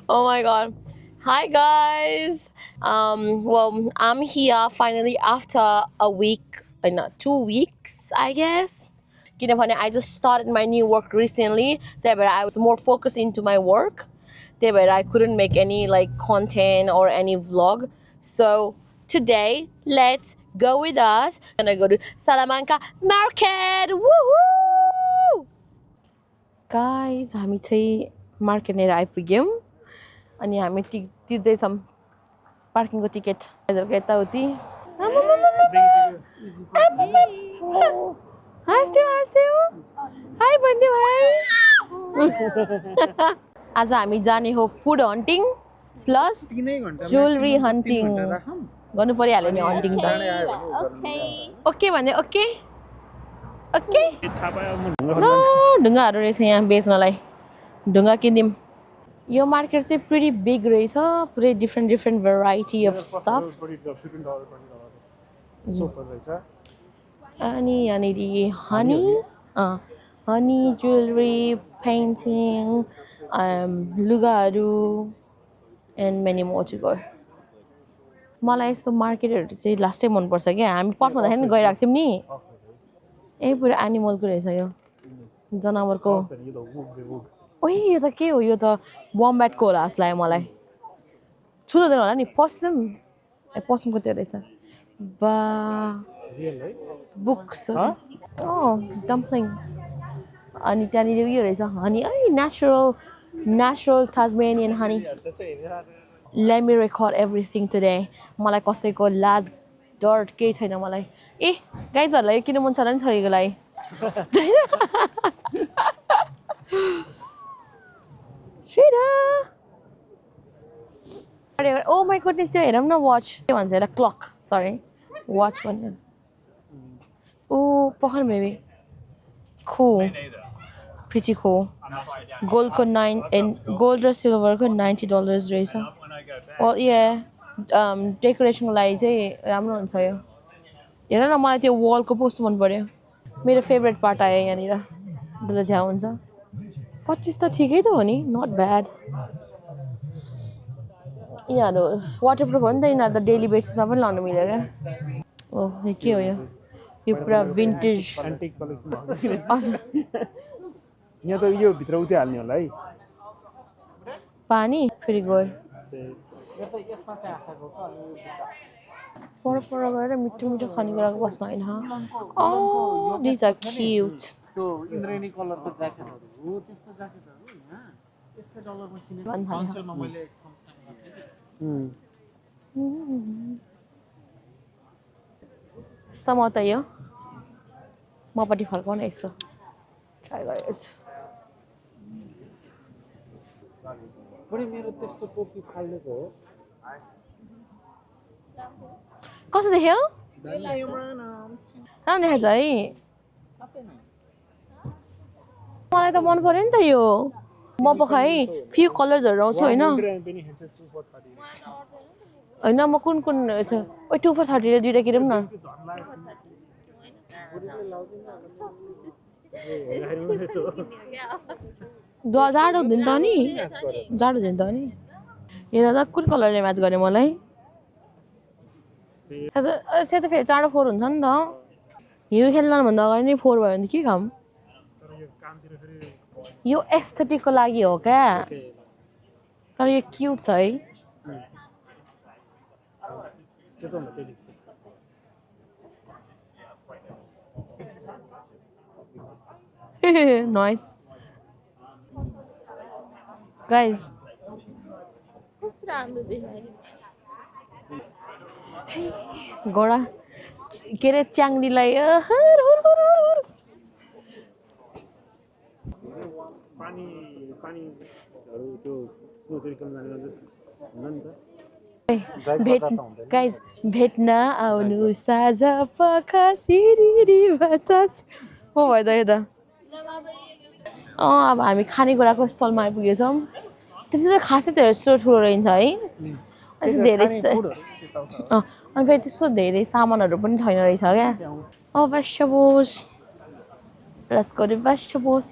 Oh my god. Hi guys. Well, I'm here finally after a week, not 2 weeks, I guess. I just started my new work recently. There, I was more focused into my work. There, I couldn't make any like content or any vlog. So today, let's go with us. We're gonna go to Salamanca Market. Woohoo! Guys, हामी चाहिँ मार्केटनेर आइपुग्यौँ अनि हामी तिर्दैछौँ पार्किङको ticket हजुरको यताउति हाँस्थ्यौ high भन्थ्यो भाइ आज हामी जाने हो food hunting plus jewellery hunting गर्नु परिहाल्यो नि हन्टिङ त ओके भने ओके ओके ढुङ्गाहरू रहेछ यहाँ बेच्नलाई ढुङ्गा किनिदिउँ यो मार्केट चाहिँ pretty big रहेछ पुरै different variety of stuff अनि यहाँनिर honey jewelry painting लुगाहरू and many more to go मलाई यस्तो मार्केटहरू चाहिँ लास्टै मनपर्छ क्या हामी पर्खँदाखेरि नि गइरहेको थियौँ नि पुरा एनिमलको रहेछ यो जनावरको ओइ यो त के हो यो त वम्ब्याटको होला जस्तो लाग्यो मलाई ठुलो हुँदैन होला नि पसमको त्यो रहेछ बा बुक्स डम्पलिङ्स अनि त्यहाँनिर उयो रहेछ honey natural Tasmanian honey let me record everything today मलाई कसैको लाज डर केही छैन मलाई गाइजहरूलाई किन मन छ र नि छोरीको लागि Oh my goodness, त्यो हेरौँ न watch के भन्छ यसलाई clock sorry watch भन्यो Oh पखन baby cool pretty cool gold को gold र silver को $90 रहेछ well yeah decoration को लागि चाहिँ राम्रो हुन्छ यो हेर न मलाई त्यो wall को पोस्ट मन पर्यो मेरो फेभरेट पार्ट आयो यहाँनिर त्यसले झ्याउ हुन्छ 25 त ठिकै त हो नि not bad यिनीहरू वाटरप्रुफ हो नि त यिनीहरू त डेली बेसिसमा पनि लाउनु मिल्यो क्या ओह यो के हो यो पुरा भिन्टेज यहाँ त यो भित्र उतै हाल्ने होला है पानी फेरि गयो पर गएर मिठो मिठो खानेकुराको बस्न होइन दिज आर क्युट त्यो इन्द्रेणी कलरको ज्याकेटहरु हो त्यस्तो ज्याकेटहरु यहाँ $100 मा किनेको होलसेलमा मैले समाउँदा यो मपट्टि फर्काउन यसो ट्राई गरेछु बडी मेरो त्यस्तो टोपी फाल्नेको हो कस्तो देख्यो राम्रो देखाएको छ है मलाई त मन पर्यो नि त यो म पखाइ फ्यु कलर्सहरु आउँछु हैन हैन म कुन छ ओइ 2 for 30 ले दुईटा किनौँ न जाडो हुँदैन त नि जाडो हुँदैन त नि हेर त कुन कलरले म्याच गर्ने मलाई सेतो फेरि चाँडो 4 हुन्छ नि त हिउँ खेल्न भन्दा अगाडि नै 4 भयो भने के काम यो एस्थेटिकको लागि हो क्या तर यो क्युट छ है नाइस गाइस कस्तो राम्रो देखायो गोडा के रे च्याङ्दीलाई पानीहरु त्यो स्नोफल कम जाने गर्छ हुन नि त गाइस भेट्न आउनु साझा पखा सिरिरी बतास हो भयो त यो त अब हामी खानेकुराको स्थलमा आइपुगेछौँ त्यसै त खासै धेरै यस्तो ठुलो रहेछ है यस्तो धेरै अनि फेरि त्यस्तो धेरै सामानहरू पनि छैन रहेछ क्या vegetables let's go to vegetables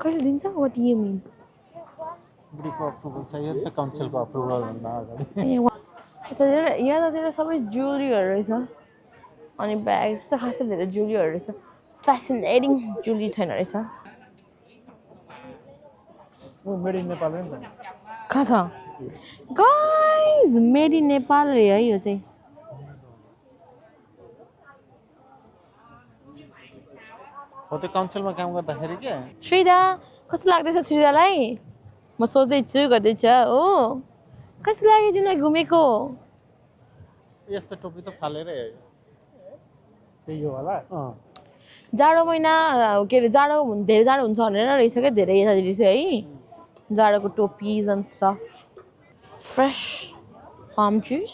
कहिले दिन्छ? What do you mean? बुढीको अप्रुभल चाहियो नि त काउन्सिलको अप्रुभल भन्दा अगाडि यतातिर सबै ज्वेलरीहरू रहेछ अनि ब्याग चाहिँ खासै धेरै ज्वेलरीहरू रहेछ फेसिनेटिङ ज्वेलरी छैन रहेछ मेड इन नेपाल हो नि त कहाँ छ गाइज मेड इन नेपाल रे है यो चाहिँ हो त्यो काउन्सिलमा काम गर्दाखेरि के श्रीदा कस्तो लाग्दैछ श्रीदालाई म सोच्दैछु गर्दैछ हो कस्तो लाग्यो तिमीलाई घुमेको यस्तो टोपी त फालेर त्यही हो होला जाडो महिना के अरे जाडो धेरै जाडो हुन्छ भनेर रहेछ क्या धेरै यतातिर चाहिँ है जाडोको टोपिज and stuff fresh farm juice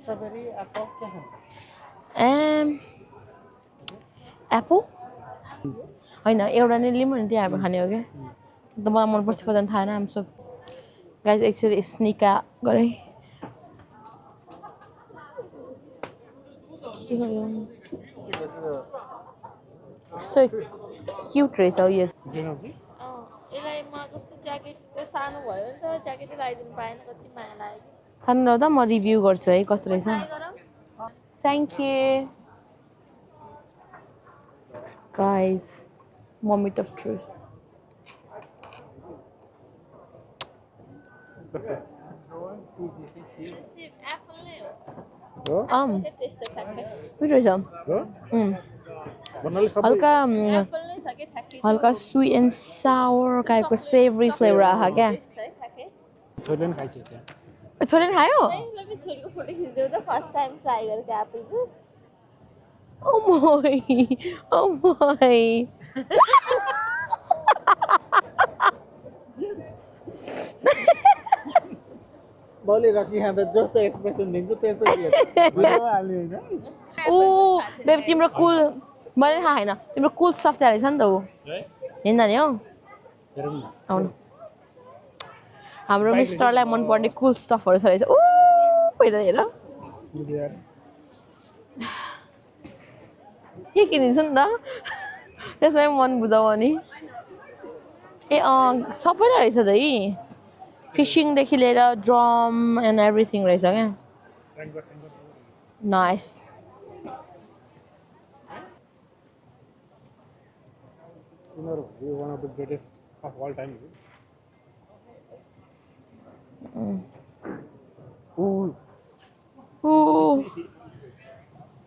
strawberry apple के खाने एप्पल होइन एउटा नै लिउँ भने त्यहाँ हामी खाने हो क्या अन्त मलाई मनपर्छ पछाडि थाहा छैन हामी सब गाइज एकचोटि स्निका गरेँ के हो यो कस्तो क्युट रहेछ यो यसलाई म कस्तो ज्याकेट त्यो सानो भयो नि त ज्याकेटै लगाइदिनु पाएन कति माया लाग्यो कि सानो ल्याउँदा म रिभ्यू गर्छु है कस्तो रहेछ thank you guys moment of truth Apple नै हो त्यस्तो ठ्याक्कै मिठो रहेछ हल्का एप्पल नै छ कि ठ्याक्कै हल्का स्वीट एन्ड सावर टाइपको सेभरी फ्लेभर आएको क्या ठ्याक्कै छोरीले पनि खाइसकेको छोरीले पनि खायो ल मेरो छोरीको फोटो खिचिदेऊ त फर्स्ट टाइम ट्राई गरेको एप्पल जुस Oh my. बाउले रक्सी खाँदा जस्तो एक्सप्रेसन दिन्छ त्यस्तो भिडियोमा हाल्ने होइन ओ बेबी तिम्रो कुल मैले थाहा छैन तिम्रो कुल स्टफ त्यहाँ रहेछ नि त ऊ हिँड्दा नि हौ आउनु हाम्रो मिस्टरलाई मनपर्ने कुल स्टफहरू छ रहेछ ऊ हेर हेर के किनिदिन्छु नि त त्यसमै मन बुझाउ नि ए सबैलाई रहेछ त यी फिसिङदेखि लिएर ड्रम एन्ड एभ्रिथिङ रहेछ क्या nice one of the greatest of all time.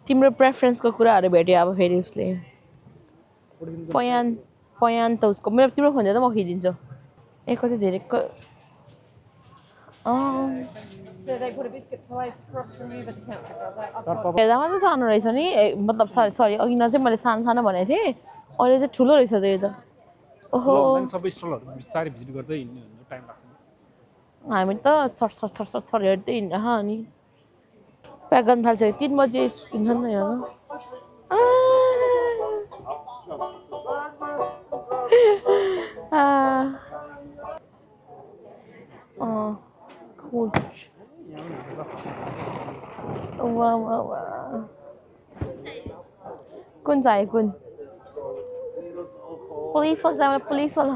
तिम्रो प्रेफरेन्सको कुराहरू भेट्यो अब फेरि उसले फयान फयान त उसको मेरो तिम्रो फोन दिएर त म खिचिदिन्छु ए कति धेरै हेर्दा मात्रै सानो रहेछ नि मतलब सरी अघि न चाहिँ मैले सानो सानो भनेको थिएँ अहिले चाहिँ ठुलो रहेछ त यो त ओहो सबै स्टलहरू बिस्तारै भिजिट गर्दै हिँड्ने टाइम लाग्छ हामी त सर हेर्दै हिँड्छ अनि प्याक गर्न थाल्छ 3 बजे हिँड्छ नि त यहाँ कुन चाहियो कुन पुलिस वाला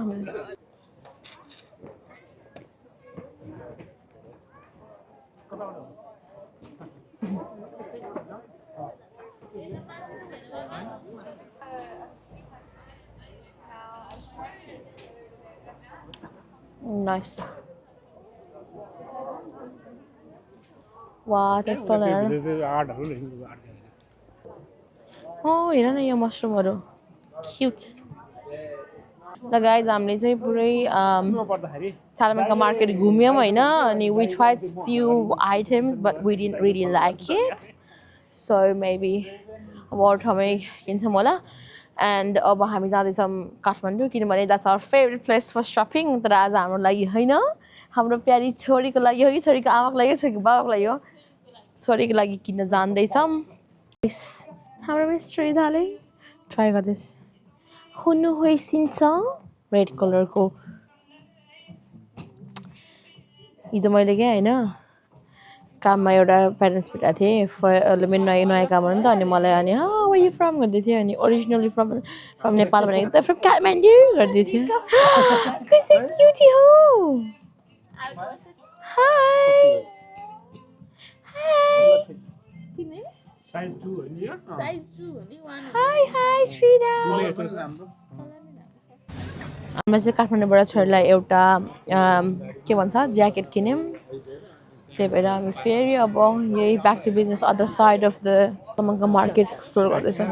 nice वाह त्यस्तो हेर हेर न यो मसरुमहरू क्युट ल गाइज हामीले चाहिँ पुरै सालमाका मार्केट घुम्यौँ होइन अनि we tried few items but we didn't really like it so maybe अब अरू ठाउँमै किन्छौँ होला एन्ड अब हामी जाँदैछौँ काठमाडौँ किनभने that's our favourite place for shopping तर आज हाम्रो लागि होइन हाम्रो प्यारी छोरीको लागि हो कि छोरीको आमाको लागि छोरीको बाबाको लागि हो छोरीको लागि किन्न जाँदैछौँ हाम्रो मिस्ट्रीदाले ट्राई गर्दैछ हुनु होइसिन्छ रेड कलरको हिजो मैले क्या होइन काममा एउटा प्यारेन्ट्स भेटाएको थिएँ मेरो नयाँ काम हो नि त अनि मलाई अनि वे यु फ्रम गर्दै थियो अनि ओरिजिनली फ्रम नेपाल भनेको त फ्रम काठमाडौँ गर्दै थियो कस्तो क्युटी हो हाई किने साइज 2 हो नि यो साइज 2 हो नि 1 हाई श्रीदा हामी चाहिँ काठमाडौँबाट छोरीलाई एउटा के भन्छ ज्याकेट किन्यौँ त्यही भएर हामी फेरि अब यही back to business other side of the Tamang market explore गर्दैछौँ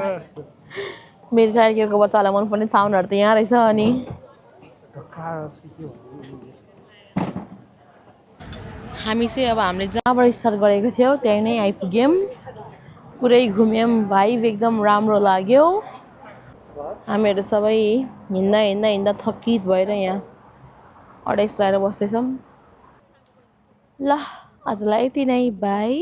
मेरो चाइल्डकेयरको बच्चालाई मनपर्ने साउन्डहरू त यहाँ रहेछ अनि हामी चाहिँ अब हामीले जहाँबाट स्टार्ट गरेको थियौँ त्यहीँ नै आइपुग्यौँ पुरै घुम्यौँ भाइब एकदम राम्रो लाग्यो हामीहरू सबै हिँड्दा थकित भएर यहाँ अडेस लगाएर बस्दैछौँ ल आजलाई यति नै बाई